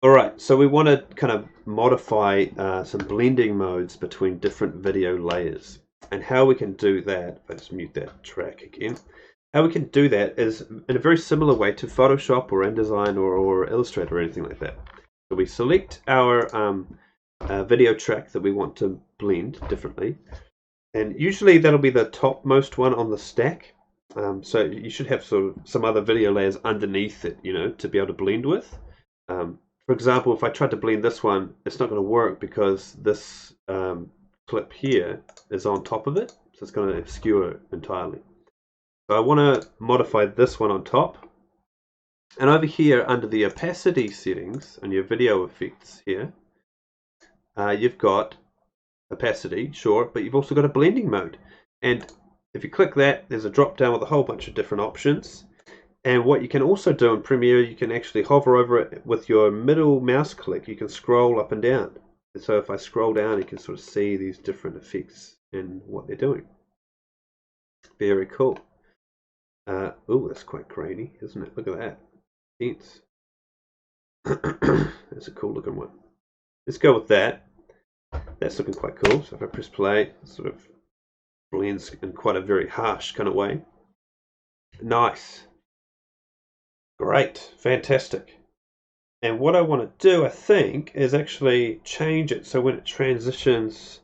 Alright, so we want to kind of modify some blending modes between different video layers. And how we can do that, if I just mute that track again, how we can do that is in a very similar way to Photoshop or InDesign or Illustrator or anything like that. So we select our video track that we want to blend differently. And usually that'll be the topmost one on the stack. So you should have sort of some other video layers underneath it, to be able to blend with. For example, if I tried to blend this one, it's not going to work because this clip here is on top of it. So it's going to obscure it entirely. So I want to modify this one on top. And over here under the opacity settings and your video effects here, you've got opacity, sure, but you've also got a blending mode. And if you click that, there's a drop down with a whole bunch of different options. And what you can also do in Premiere, you can actually hover over it with your middle mouse click. You can scroll up and down. And so if I scroll down, you can sort of see these different effects and what they're doing. Very cool. Oh, that's quite grainy, isn't it? Look at that. Dense. That's a cool looking one. Let's go with that. That's looking quite cool. So if I press play, it sort of blends in quite a very harsh kind of way. Nice. Great. Fantastic. And what I want to do, I think, is actually change it so when it transitions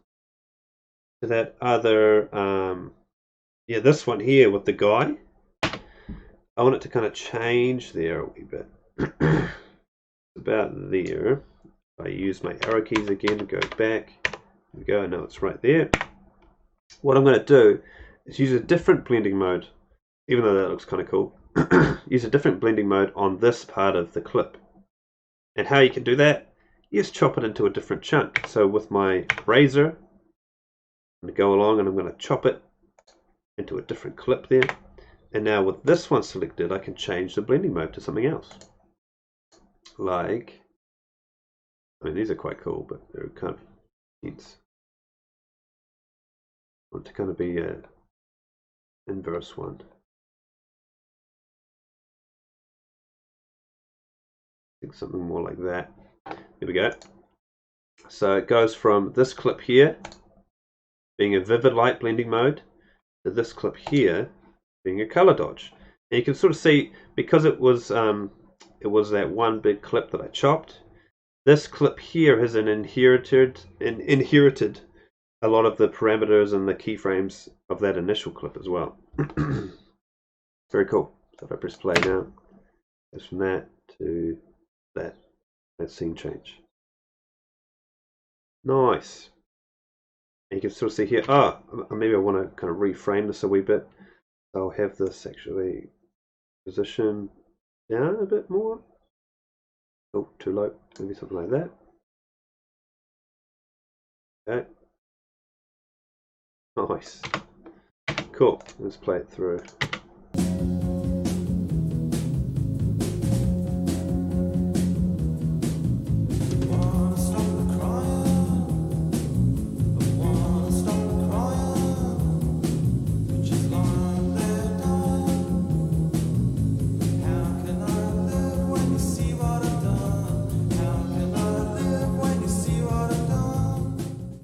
to that other, this one here with the guy, I want it to kind of change there a wee bit. About there. If I use my arrow keys again to go back, there we go, now it's right there. What I'm going to do is use a different blending mode, even though that looks kind of cool. Use a different blending mode on this part of the clip. And how you can do that, you just chop it into a different chunk. So with my razor, I'm going to go along and I'm going to chop it into a different clip there. And now with this one selected, I can change the blending mode to something else. Like, I mean, these are quite cool, but they're kind of dense. I want it to kind of be an inverse one. I think something more like that. There we go. So it goes from this clip here being a vivid light blending mode to this clip here being a color dodge. And you can sort of see, because it was that one big clip that I chopped, this clip here has inherited a lot of the parameters and the keyframes of that initial clip as well. Very cool. So if I press play now, it goes from that to that scene change. Nice. And you can sort of see here, maybe I want to kind of reframe this a wee bit. I'll have this actually position down a bit more. Oh, too low. Maybe something like that. Okay. Nice. Cool. Let's play it through.